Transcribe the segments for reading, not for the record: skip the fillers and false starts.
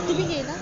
तुम्ही गेला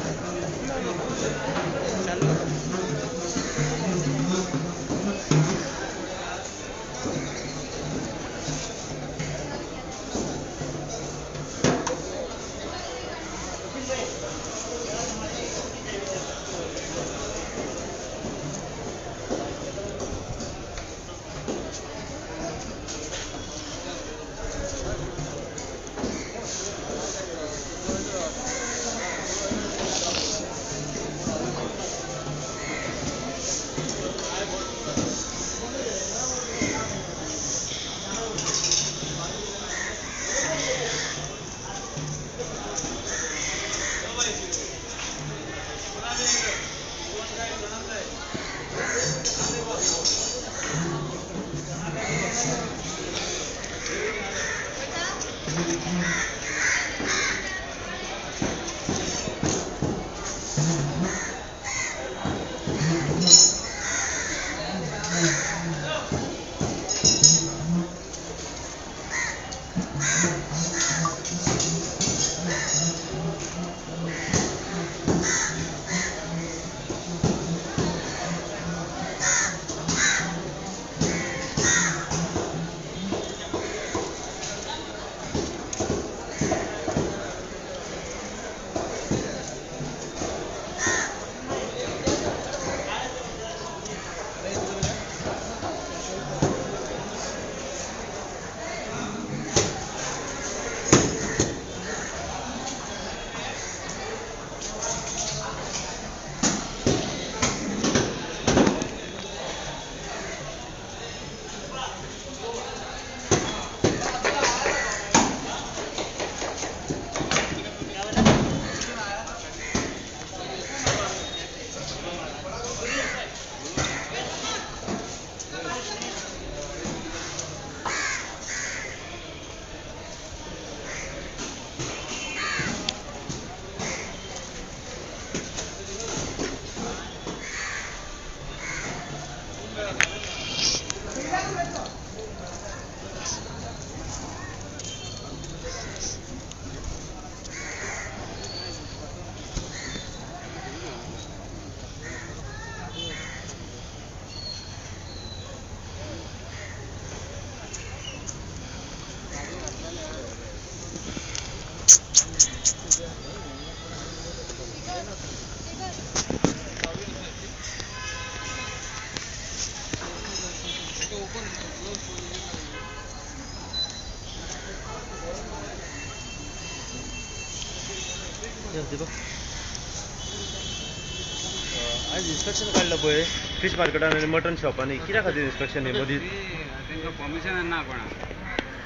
आज इन्स्पेक्शन काढलं पळय फिश मार्केटान आणि मटन शॉपांनी कित्या खातीर इन्स्पेक्शन हे मदीं तांकां पर्मिशन ना कोणा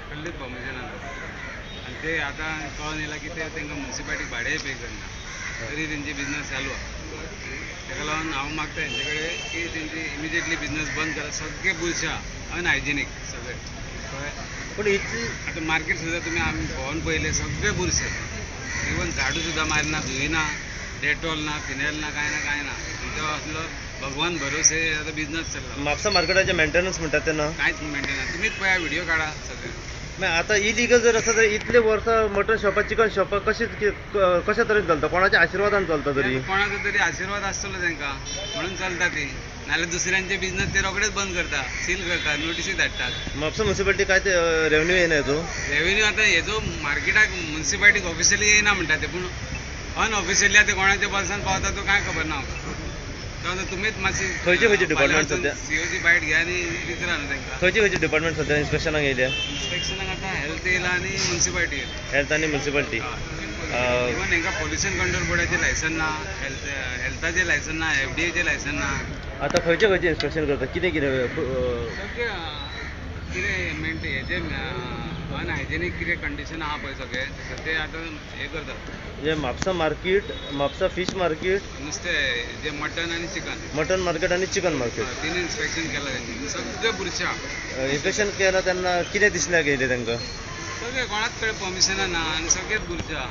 कसलीच पर्मिशन ना आनी ते आतां कळून येयला की ते तांकां म्युनिसिपालिटी भाडेय पे करना तरी तेंची बिजनस चालू आहा ताका लागून हांव मागता हेंचे कडेन की तेंची इमिजिएटली बिजनस बंद करा सगळे बुरशा अनहायजिनीक सगळे कळ्ळें पूण इतली आतां मार्केट सुद्दां तुमी आमी भोंवन पळयले सगळे बुरशे इवन झाडू सुद्दां मारिना धुयना डेटॉल ना फिनायल ना कांय ना तो असलो भगवान भरोसे आतां बिजनस चल्ला म्हापसा मार्केटाचे मेंटेनन्स म्हणटात तेन्ना कांयच मेंटेन तुमीच पळया व्हिडिओ काडा सगळे मागीर आतां इलिगल जर आसा जाल्यार इतले वर्सां मटन शॉपां चिकन शॉपां कशा तरेन चलता कोणाच्या आशिर्वादान चलता तरी कोणाचो तरी आशिर्वाद आसतलो तांकां म्हणून चलता ती नाल्यार दुसऱ्यांचे बिजनस ते रोखडेच बंद करता सील करता नोटीसी धाडटात म्हापसा म्युनिसिपालिटी काय ते रेवन्यू येना हेजो रेवन्यू आतां हेजो मार्केटाक तेव्हा तुम्हीच मातशी खंयची डिपार्टमेंट सध्या? सीओची बायट घ्या आणि विचारा न्हू तांकां. खंयची डिपार्टमेंट सध्या इन्स्पेक्शनाक येयल्या? इन्स्पेक्शनाक आतां हेल्थ येयला आणि म्युन्सिपालिटी येयला. हेल्थ आणि म्युन्सिपालिटी. इवन हांकां पोल्युशन कंट्रोल बोर्डाचें लायसन ना, हेल्थाचें लायसन ना, FDAचें लायसन ना. आता खंयचें इन्स्पेक्शन करता? कितें सगळें कितें हेजें अनहायजेनीक कितें कंडिशन आहा पळय सगळें ते आतां हें करतात. म्हणजे म्हापसा फीश मार्केट, नुस्तें जे मटन आनी चिकन, मटन मार्केट आणि चिकन मार्केट तीन इन्स्पेक्शन केलां तेंची. सगळें बुरशा इन्स्पेक्शन केला तेन्ना कितें दिसलें गेले तांकां? सगळें कोणाच कडेन परमिशनां ना आनी सगळेंच बुरशा.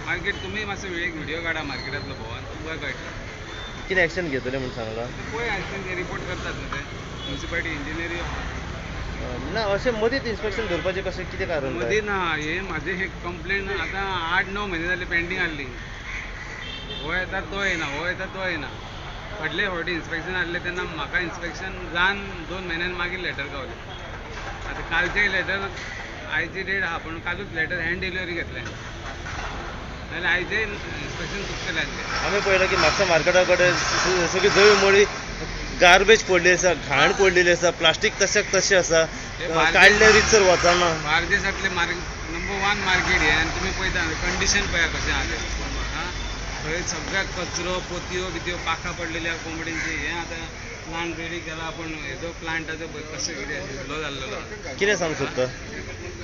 मार्केट तुमी मातसो एक व्हिडिओ काडा मार्केटांतलो भोंवन तुमकां कळटलें. कितें एक्शन घेतले म्हूण सांगला? पळय आयज ते रिपोर्ट करतात न्हू ते म्युन्सिपालिटी इंजिनियरी. ना अशें मदींच इन्स्पेक्शन धरपाचें कशें कितें कारण? मदीं ना हे म्हाजे एक कंप्लेन आतां 8-9 म्हयने जाले पेंडींग आसली. हो येता तो येना, हो येता तो येना. फाटले फावटी इन्स्पेक्शन आसलें तेन्ना म्हाका इन्स्पेक्शन जावन 2 म्हयन्यान मागीर लेटर गावलें. आतां कालचें लेटर आयची डेट आहा पूण कालूच लेटर हँड डिलिव्हरी घेतलें जाल्यार आयचें इन्स्पेक्शन चुकतलें आसलें. आमी पळयलां की म्हापसा मार्केटा कडेन सगळी जळी मळी गार्बेज पडली आसा, घाण पडलेली आसा, प्लास्टीक तशें आसा, काडले रितसर वचना. बार्देसांतले नंबर 1 मार्केट हें आनी तुमी पळयता कंडिशन पळया कशें आहा तें. थंय सगळ्याक कचरो, पोतयो बितयो पाखां पडलेल्या कोंबडींची. हें आतां प्लांट रेडी केला पूण हेजो प्लांटाचो कशें कितें लो जाल्लो. कितें सांग सोदता?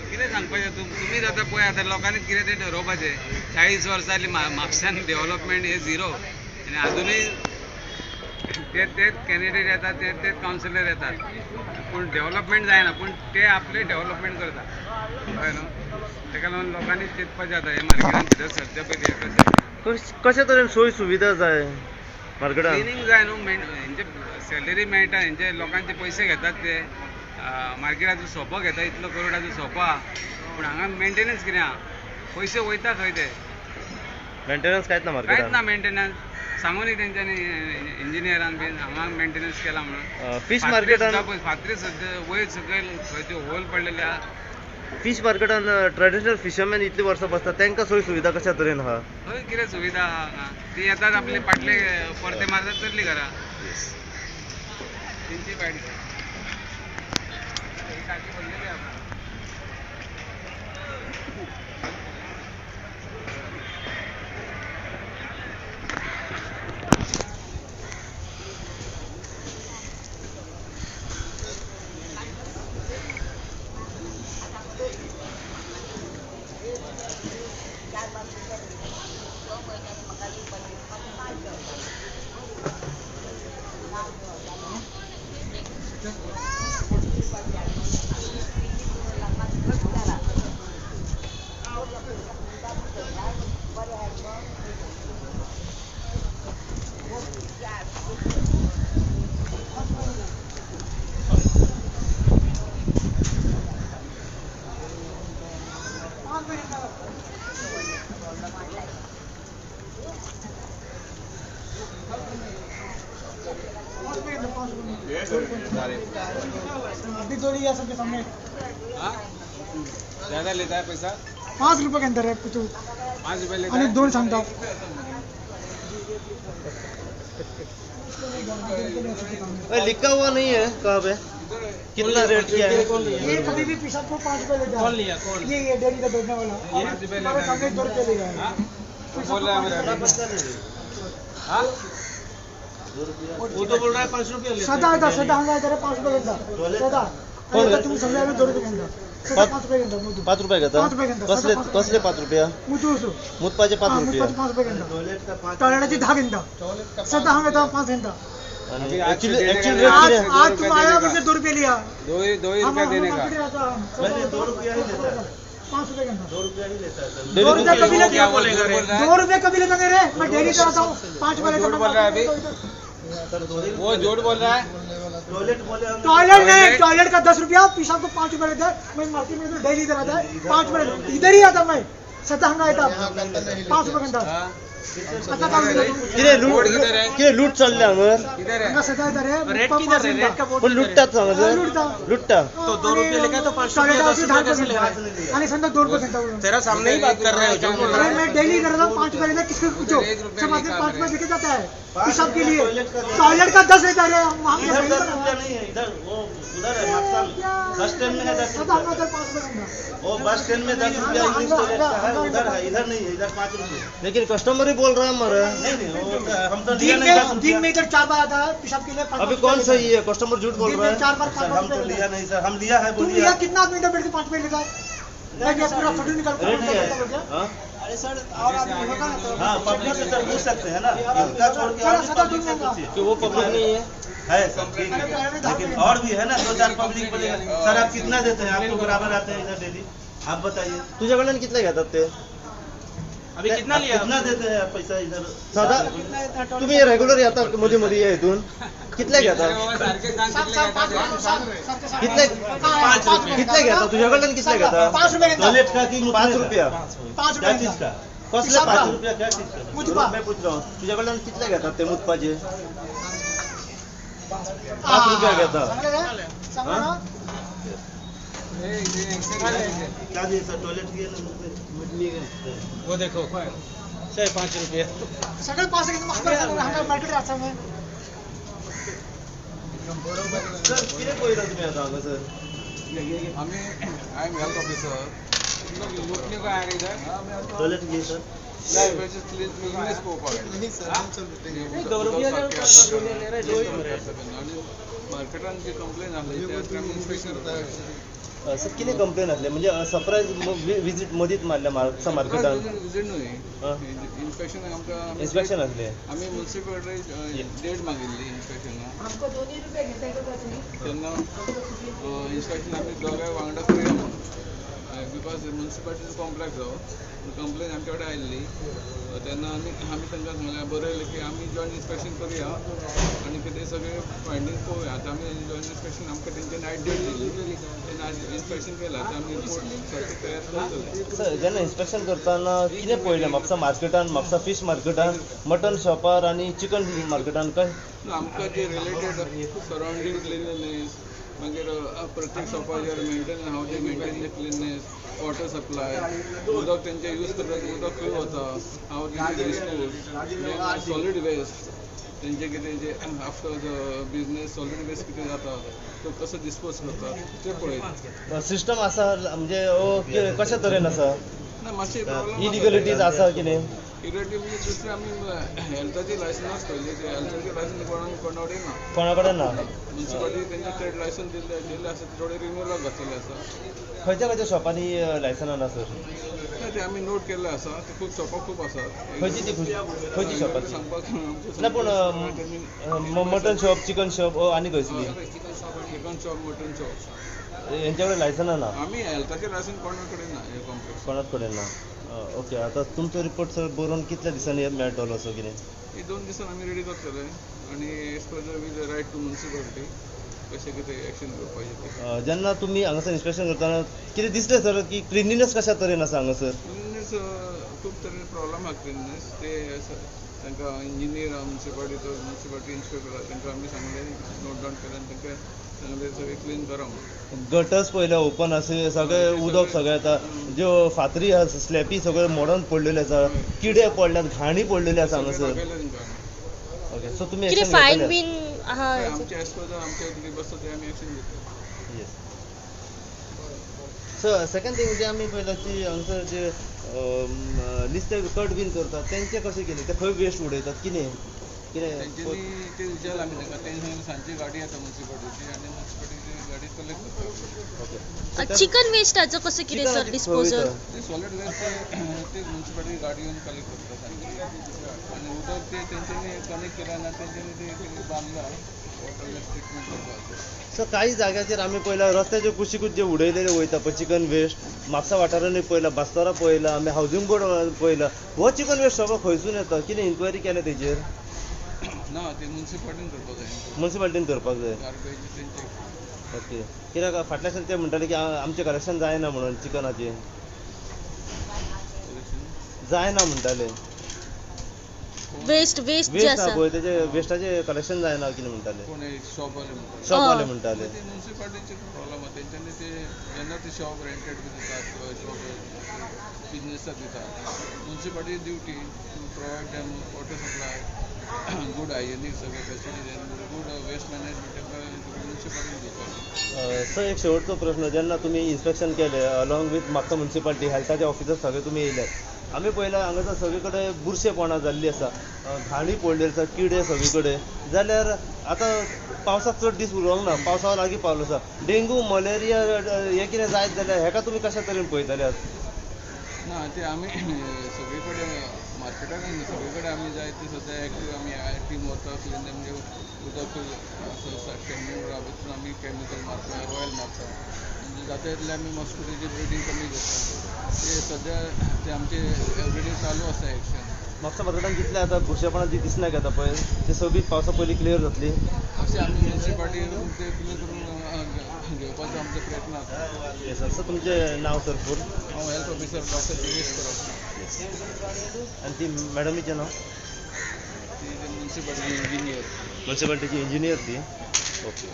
कितें सांगपाचें तुमीच आतां पळय आतां लोकांनी कितें तें ठरोवपाचें. 40 वर्सां जालीं म्हापश्यान डेव्हलपमेंट हें झिरो आनी आजुनूय तेच कॅन्डिडेट येतात तेच कावन्सिलर येतात पूण डेव्हलपमेंट जायना. पूण ते आपले डेव्हलपमेंट करतात कळ्ळें न्हू. ताका लागून लोकांनी चिंतपाचें आतां हे मार्केटान भितर सरचे पयलीं कशा तरेन सोय सुविधा जाय मार्केटान? क्लिनींग जाय न्हू. हेंचे सॅलरी मेळटा, हेंचे लोकांचे पयशे घेतात ते मार्केटाचो सोपो घेता. इतलो करोडाचो सोपो आहा पूण हांगा मेंटेनन्स कितें आहा? पयशे वयता खंय ते? मेंटेनन्स कांयच ना कांयच मार्केटान. ना मेंटेनन्स. सांगूनी तेंच्यांनी इंजिनियरान बीन हांगा मेंटेनन्स केला म्हणून. फीश मार्केटान फातरी सद्या वयर सकयल खंयचे होल पडलेले आहा. फीश मार्केटान ट्रेडिशनल फिशरमॅन इतली वर्सां बसतात तांकां सोय सुविधा कशा तरेन आहा? खंय कितें सुविधा आहा हांगा? ती येतात आपले फाटले परते मारतात चल्ली घरा. तेंची बायट टाकी भरलेली आहा. सबके सामने ज्यादा लेता है पैसा? 5 रुपये के अंदर है कुछ 5 रुपये लेता आणि है. 2 सांगता. लिखा हुआ नहीं है कहाँ पे कितना रेट क्या है? ये कभी भी पेशाब को 5 रुपये लेता है. कौन लिया? कौन? ये डेयरी का बैठने वाला. हमारे सामने 2 रुपये ले गया. बोल रहा है मेरा. हाँ वो तो बोल रहा है 5 रुपये सदा आता सदा हंगा इधर 5 रुपये लेता सदा. आता तुम्ही समजा 2 रुपये घेता. सदा 5 रुपये घेता. मुदू 5 रुपये घेता. 5 रुपये घेता. कसले 5 रुपया? मुदू असो मुतपाचे 5 रुपया. मुदपाचे 5 रुपये घेता. टॉयलेटची 10 घेता. सदा हंगा 5 घेता. एक्चुअली रेट आज तुम आया मुझे 2 रुपये लिया. 2 ही रुपया देने का. 2 रुपया ही लेता है. 5 रुपये घेता. 2 रुपया ही लेता है. 2 रुपये कभी लेता. क्या बोलेगा रे? 2 रुपये कभी लेता नहीं रे. मैं डेयरी से आता हूँ 5 रुपये लेता. बोल रहा है अभी. वो झूठ बोल रहा है. टॉयलेट नहीं. टॉयलेट का 10 रुपया. पेशाब को 5 रुपये लेता है. मैं मार्केट में डेयरी इधर आता है 5 रुपये. इधर ही आता मैं सदा हंगा आता 5 रुपये घंटा. आता काढून दिला तू. किती लूट चालले हांगर हांगा सदा येता रे पण लुटतात हांगासर लुटता लुटता तो 2 रुपये लेके तो 5 रुपये टॉयलेट 10 रुपये कैसे ले रहा है? रुपये आणि समजा 2% तेरा सामने ही बात कर रहे हो जो बोल रहा अरे है। मैं डेली कर रहा हूँ 5 रुपए लेना किसको पूछो सब आदमी 5 रुपए देके जाता है हिसाब के लिए टॉयलेट का 10 लेता है वहाँ इधर 10 रुपया नहीं है, इधर वो उधर है मार्क्सवाल बस स्टैंड में है 10 सदा रुपया। हम उधर 5 रुपए देंगे वो बस स्टैंड में 10 रुपया इंग्लिश टॉयलेट का है, उधर है, इधर नहीं है, इधर 5 रुपये। लेकिन कस्टमर ही बोल रहा है हमारा नहीं वो हम तो लिया नहीं 10 दिन रुपया। में इधर 4 बार आता है पेशाब के लिए 5 अभी कौन सही है, कस्टमर झूठ बोल दिन रहा में है। 4 बार सर, 5 हम तो लिया नहीं सर, हम लिया है तुम बोलिए। लिया कितना आदमी इधर बैठ के 5 रुपए लेता है मैं क्या पूरा फोटो निकाल रेट नहीं है हाँ? अरे सर और आदमी होगा ना तो हाँ पब्लिक से सर पूछ सकते हैं ना, इनका छोड़ के और भी पब्लिक से पूछिए कि वो पब्लिक नहीं है सर ठीक है, लेकिन और भी है ना 2-4 पब्लिक बोलेगा सर आप कितना देते हैं, आपको बराबर आते हैं इधर डेली, आप बताइए तुझ्याकडून कितना घेतात ते अभी कितना लिया? कितना देते हैं पैसा इधर साधा तुम्ही रेग्युलर येता मध्ये मध्ये या इथून कितले घेता कितले कितले घेता तुझ्याकडून कितले घेता 5 रुपए घेता। टॉयलेट का की 5 रुपया 5 क्या रुपए चीज घेता। का कसले 5 रुपया क्या चीज का मुतपा। मैं पूछ रहा हूँ तुझ्याकडून कितले घेतात ते मुतपाचे 5 रुपया घेता सांगा ना क्या दिए सर टॉयलेट वो देखो 5 रुपये सगळे 5 घेतो महाग मार्केट राहता मैं सर किती पहिला तुम्ही आता अंग सर हमें आई एम हेल्थ ऑफिसर लूटने को आएगा इधर टॉयलेट घे सर इंग्लिश को मार्केटान जी कंप्लेन आली त्या इन्स्पेक्शन सर किती कंप्लेन असले म्हणजे सरप्राईज विजिट मदींच मारल्या म्हापसा मार्केटान विजिट न्हय इन्स्पेक्शन आमकां इन्स्पेक्शन असले आमी म्युन्सिपालिटी डेट मागिल्ली इन्स्पेक्शनाक हमको 2 रुपये घेता का तुम्ही तेन्ना इन्स्पेक्शन आमी दोगांय वांगडा करुया म्हणून बिकॉज म्युन्सिपालिटीचो कॉम्प्लेक्स जो कंप्लेन आमचे कडेन आयिल्ली तेन्ना आमी तांकां सांगलें बरयलें की आमी जॉयंट इन्स्पेक्शन करुया आनी कितें सगळें फायंडींग पळोवया आतां आमी जॉयंट इन्स्पेक्शन आमकां तेंचे नायट डेट दिली तेन्ना इन्स्पेक्शन केलां आतां आमी रिपोर्ट सारकें तयार करतले सर जेन्ना इन्स्पेक्शन करतना कितें पळयलें म्हापसा मार्केटान म्हापसा फीश मार्केटान मटन शॉपार आनी चिकन मार्केटान कशें आमकां जे रिलेटेड सरावंडींग क्लिनलीनेस मागीर प्रत्येक शॉपाचेर maintain how they maintain the cleanliness water supply उदक तेंचे यूज करतात उदक खंय वता हाव तेंचे डिस्पोज सॉलीड वेस्ट तेंचे कितें जे after the business solid waste कितें जाता तो कसो डिस्पोज करतात ते पळयता सिस्टम आसा म्हणजे कशा तरेन आसा ना मातशें प्रॉब्लम इलिगलिटीज आसा कितें इरेटिव म्हणजे दुसरें आमी हेल्थाची लायसन्स पळयली ते हेल्थाची लायसन्स कोणा कडेन ना कोणा कडेन ना म्युन्सिपालिटी तेंचे ट्रेड लायसन्स दिल्ले आसा ते थोडे रिन्यूवलाक घातलेले आसा खंयच्या खंयच्या शॉपांनी लायसनां ना सर ते आमी नोट केल्ले आसा ते खूब शॉपां खूब आसात खंयची ती खंयची शॉपां ती सांगपाक ना पूण मटन शॉप चिकन शॉप आनी खंयसली चिकन शॉप मटन शॉप हेंच्या कडेन लायसनां ना आमी हेल्थाचे लायसन्स कोणा कडेन ना हे कॉम्प्लेक्स कोणाच कडेन ना ओके आतां तुमचो रिपोर्ट सर बरोवन कितल्या दिसांनी मेळटलो असो कितें हे 2 दिसान आमी रेडी करतले आनी as per will write to municipality कशें कितें एक्शन घेवपाचें ते जेन्ना तुमी हांगासर इन्स्पेक्शन करतना कितें दिसलें सर की क्लिनिनेस कशा तरेन आसा हांगासर क्लिननेस खूब तरेन प्रॉब्लम आहा क्लिननेस ते तांकां इंजिनियर म्युन्सिपालिटी इन्स्पेक्टर तांकां आमी सांगलें नोट डावन केलें आनी तांकां सांगलें सगळें क्लीन करा म्हणून गटर्स पयले ओपन आसा सगळें उदक सगळें आतां ज्यो फातरी आसा स्लॅपी सगळे मोडोन पडलेले आसा किडे पडल्यात घाणी पडलेली आसा हांगासर केलें तांकां ओके सो तुमी किती एक्शन फायन घेतले बीन आहा आमचे एज पर आमचे कितें बसता ते आमी एक्शन घेतले येस सो सेकंड थिंग जे आमी पळयलां की हांगासर जे लिस्ट कट बीन करतात तेंचे कशें केले ते खंय वेस्ट उडयतात कितें तेंच्यांनी ते विचारलें आमी तांकां तेंच्यांनी सांजची गाडी येता म्युन्सिपालिटीची आनी म्युन्सिपालिटीची गाडी कलेक्ट करता ओके चिकन वेस्टाचो कसो कितें सर डिस्पोजल ते सॉलिड वेस्ट ते म्युन्सिपालिटी गाडी येवन कलेक्ट करता सांजची आनी उदक ते तेंच्यांनी कनेक्ट केल्या ना तेंच्यांनी ते बांदला वॉटर वेस्ट ट्रिटमेंट करपाक सो काही जाग्याचेर आमी पळयला रस्त्याचे कुशीकूच जे उडयलेले वयता पळय चिकन वेस्ट म्हापसा वाठारांनी पळयला बास्तारा पळयला आमी हावजींग बोर्ड पळयला हो चिकन वेस्ट सगळो खंयसून येता कितें इन्क्वायरी केल्या तेजेर ना ते म्युन्सिपालिटीन करपाक जाय म्युन्सिपालिटीन करपाक जाय गार्बेज तेंचे ओके कित्याक फाटल्याच्यान ते म्हणटाले की आमचें कलेक्शन जायना म्हणून चिकनाचें जायना म्हणटाले वेस्ट जे वेस्ट आसा पळय तेजे वेस्टाचे कलेक्शन जायना कितें म्हणटाले कोण शॉपवाले म्हणतात शॉपवाले म्हणटाले ते म्युन्सिपाल्टीचे प्रॉब्लम आहा तेंच्यांनी ते जेन्ना ते शॉप रेंटेड बी दितात किंवा शॉप बिजनेसाक दितात municipality duty to provide them water supply good hygienic सगळे फॅसिलिटी गूड वेस्ट मॅनेजमेंट तांकां म्युन्सिपाल्टी दिवपाक सर एक शेवटचो प्रश्न जेन्ना तुमी इन्स्पेक्शन केले अलॉंग विथ म्हापसा म्युन्सिपाल्टी हेल्थाचे ऑफिसर सगळे तुमी येयले आमी पळयला हांगासर सगळे कडेन बुरशेपणां जाल्ली आसा घाणी पडलेली आसा किडे सगळे कडेन जाल्यार आतां पावसाक चड दीस उरोंक ना पावसा लागीं पावलो आसा डेंगू मलेरिया हें कितें जायत जाल्यार हेका तुमी कशा तरेन पळयतले ना ते आमी सगळे कडेन मार्केटाक सगळे कडेन आमी जाय ते सद्या एक्टीव आमी टीम वता क्लीन म्हणजे उदक स्टँडिंग राबयतून आमी कॅमिकल मारता ऑयल मारता म्हणजे जाता तितले आमी मॉस्किटोची ब्रिडींग कमी करता ते सद्या ते आमचे एवरीडे चालू आसा एक्शन म्हापसा मार्केटान जितले आतां बुरशेपणां जी दिसना घेता पळय ती सगळी पावसा पयलीं क्लियर जातली अशें आमी म्युन्सिपाल्टी ते क्लियर करून घेवपाचो आमचो प्रयत्न आसा येस सर तुमचें नांव सर फूल हांव हेल्थ ऑफिसर डॉक्टर दिनेश करप आनी ती मॅडमीचें नांव ती म्युन्सिपाल्टी इंजिनियर म्युन्सिपाल्टीची इंजिनियर ती ओके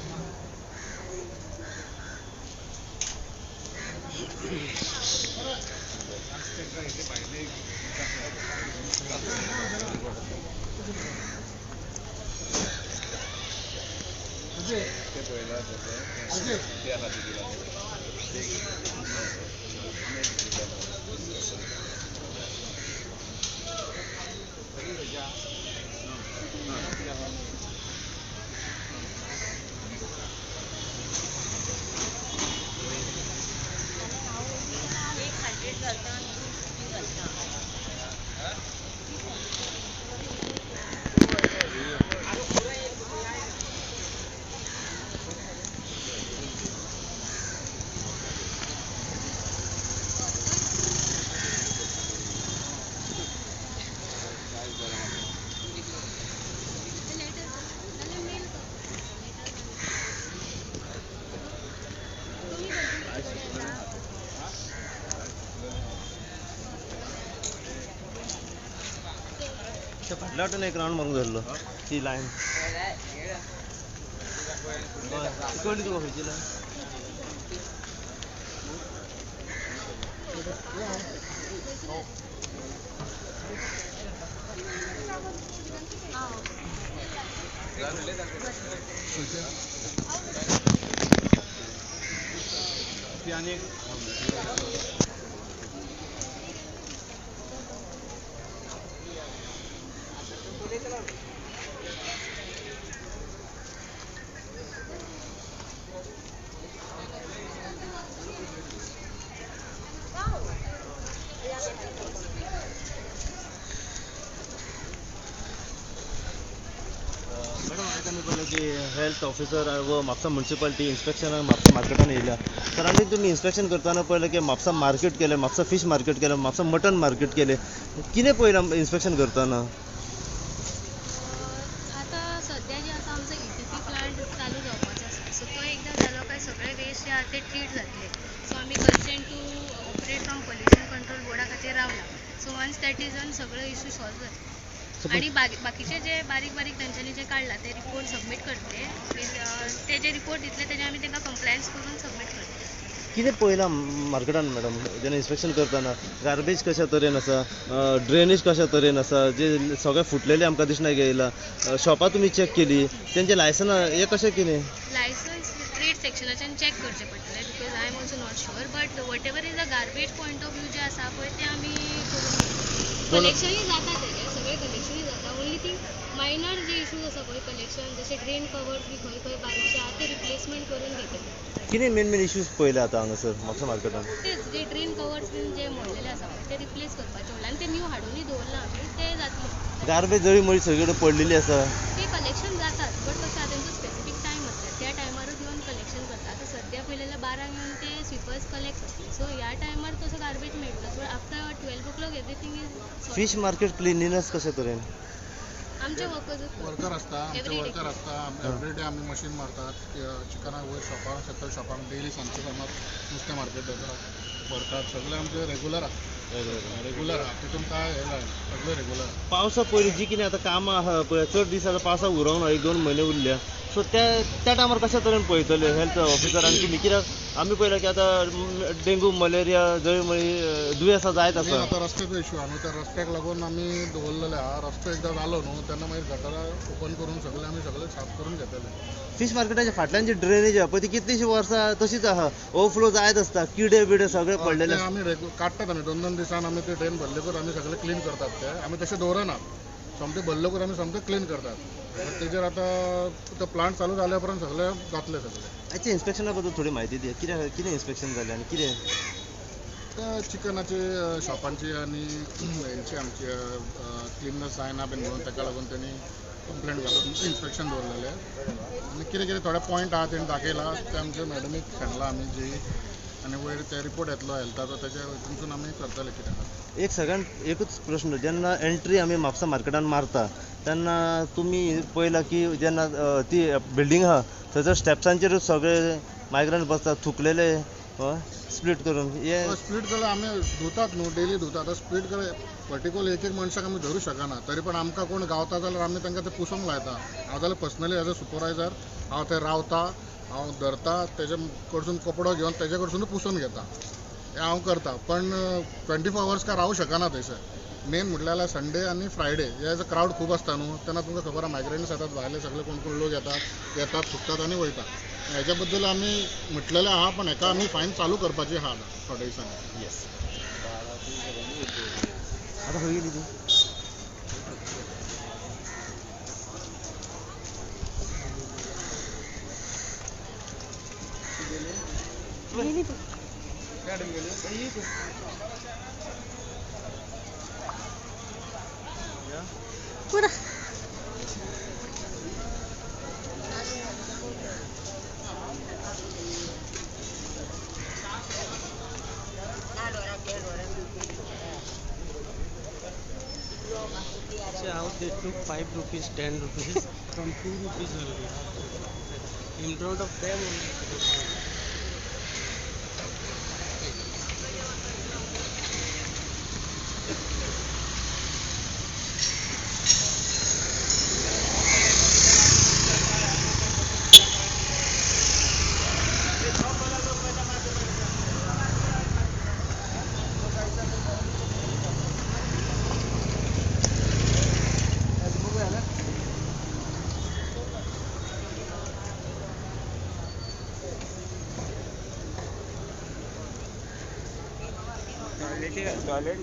फाटल्या वाटेन एक राउंड मारूंक धरलो ती लायन कळली तुका खंयची लायन ती आनी एक की हेल्थ ऑफिसर व म्हापसा म्युन्सिपाल्टी इन्स्पेक्शनाक म्हापसा मार्केटान येयल्या तर आनी तुमी इन्स्पेक्शन करतना पळयलें की म्हापसा मार्केट केलें म्हापसा फिश मार्केट केलें म्हापसा मटन मार्केट केलें कितें पळयलां इन्स्पेक्शन करतना आता सध्या जे आसा आमचो ETP प्लांट चालू जावपाचो आसा सो तो एकदा जालो काय सगळे वेस्ट जे आसा ते ट्रीट जातले सो आमी consent to operate from pollution control बोर्डा खातीर रावला so once that is done सगळो इशू सॉल्व जातलो आणि बाकीचे जे बारीक तांच्यांनी जे काढला ते रिपोर्ट सबमीट करतले ते जे रिपोर्ट दितले तेजे आमी तांकां कंप्लायन्स करून सबमीट करतले कितें पळयलां मार्केटान मॅडम जेन्ना इन्स्पेक्शन करतना गार्बेज कशा तरेन आसा ड्रेनेज कशा तरेन आसा जे सगळें फुटलेलें आमकां दिसना येयलां शॉपां तुमी चॅक केली तेंचे लायसन हें कशें कितें लायसन्स ट्रेड सेक्शनाच्यान चॅक करचें पडटलें because I am also not sure but what ever is a garbage point of view जे आसा पळय ते आमी कलेक्शनूय जाता तेजे सगळें कलेक्शनूय जाता ओन्ली थिंग मायनर जे इशूज आसा पळय कलेक्शन जशे ड्रेन कवर्स बी खंय बारीकशे आहा ते रिप्लेसमेंट करून घेतले कितें मेन इश्यूज पळयले आतां हांगासर म्हापसा मार्केटान तेच जे ड्रेन कवर्स बीन जे मोडलेले आसा पळय ते रिप्लेस करपाचे उरले आनी ते न्यू हाडूनय दवरला आमी ते जातले गार्बेज जळी मळी सगळे कडेन पडलेली आसा ते कलेक्शन जातात बट कशें आहा तेंचो स्पेसिफीक टायम आसता त्या टायमारूच येवन कलेक्शन करता आतां सद्या पळयलेल्या 12 येवन ते स्विपर्स कलेक्ट करतले सो ह्या टायमार तसो गार्बेज मेळटलो so after 12 o'clock everything is fish market cleanliness कशा तरेन आमचे वर्कर आसता एवरीडे आमी मशीन मारतात चिकनाक वयर शॉपार सकयल शॉपार डेली सांजचे टायमार नुस्तें मार्केट जाता व्हरतात सगळे आमचे रेगुलर आसता रेग्युलर तिथून काय हे नाही, सगळं रेग्युलर. पावसा पयलीं जी कितें आतां कामां आहा पळय चड दीस आतां पावसाक उरोंक ना, 1-2 म्हयने उरल्या, सो त्या टायमार कशा तरेन पळयतले हेल्थ ऑफिसरांनी तुमी? कित्याक आमी पळयलां की आतां डेंगू मलेरिया जळमळी दुयेंसां जायत आणि आसा. आता रस्त्याचो इश्यू आहा न्हू, त्या रस्त्याक लागून आमी दवरलेले आहा. रस्तो एकदां जालो न्हू तेन्ना मागीर गटारां ओपन करून सगळे आमी सगळे साफ करून घेतले. फिश मार्केटाच्या फाटल्यान जी ड्रेनेज आहा पळय ती कितलींशीं वर्सां तशीच आहा, ओवरफ्लो जायत आसता, किडे बिडे सगळे पडलेले ते आमी काडटात, आमी 2-2 दिसान आमी ते ड्रेन भरलेकूच आमी सगळे क्लीन करतात. ते आमी तशें दवरनात, सोमते भरलेकूच आमी सोमते क्लीन करतात. तेजेर आतां तो प्लांट चालू जाल्या उपरांत सगळे जातले सगळे. आयच्या इन्स्पेक्शना बद्दल थोडी म्हायती दिया. कितें इन्स्पेक्शन जालें आनी कितें? त्या चिकनाची शॉपांची आणि हेंची आमची क्लिननेस जायना बीन म्हणून ताका लागून त्यांनी कंप्लेंट घालून इन्स्पेक्शन दवरलेले. आनी कितें कितें थोडे पॉयंट आहा तेणी दाखयला ते आमच्या मॅडमीक सांगला आमी जी, आनी वयर ते रिपोर्ट येतलो हेल्थाचो, तेच्या हितूनसून आमी करतले कितें आहा. एक सगळ्यात एकूच प्रश्न, जेन्ना एंट्री आमी म्हापसा मार्केटान मारता तेन्ना तुमी पळयलां की जेन्ना ती बिल्डींग आहा थंयसर स्टेप्सांचेरूच सगळे मायग्रंट बसतात थुकलेले स्प्लीट करून. हे स्प्लीट जाल्यार आमी धुतात न्हू, डेली धुतात. आतां स्प्लीट केल्यार पर्टिक्युलर एक मनशाक आमी धरूं शकना, तरी पण आमकां कोण गावता जाल्यार आमी तांकां ते पुसूंक लायता. हांव जाल्यार पर्सनली एज अ सुपरवायझर हांव थंय रावता, हांव धरता, तेजे कडसून कपडो घेवन तेजे कडसून पुसून घेता, हें हांव करता. पण 24 hours काय रावूं शकना थंयसर. मेन म्हटल्यार संडे आनी फ्रायडे हे क्रावड खूब आसता न्हू, तेन्ना तुमकां खबर आहा मायग्रेंट्स येतात, भायले सगळे कोण कोण लोक येतात थुकतात आनी वयतात. हेच्या बद्दल आमी म्हटलेलें आहा, पण हेका आमी फायन चालू करपाची आहा थोड्या दिसांनी. येस आतां खंय गेली ती? How they took 5 rupees, 10 rupees from 2 rupees only. In front of them only. Toilet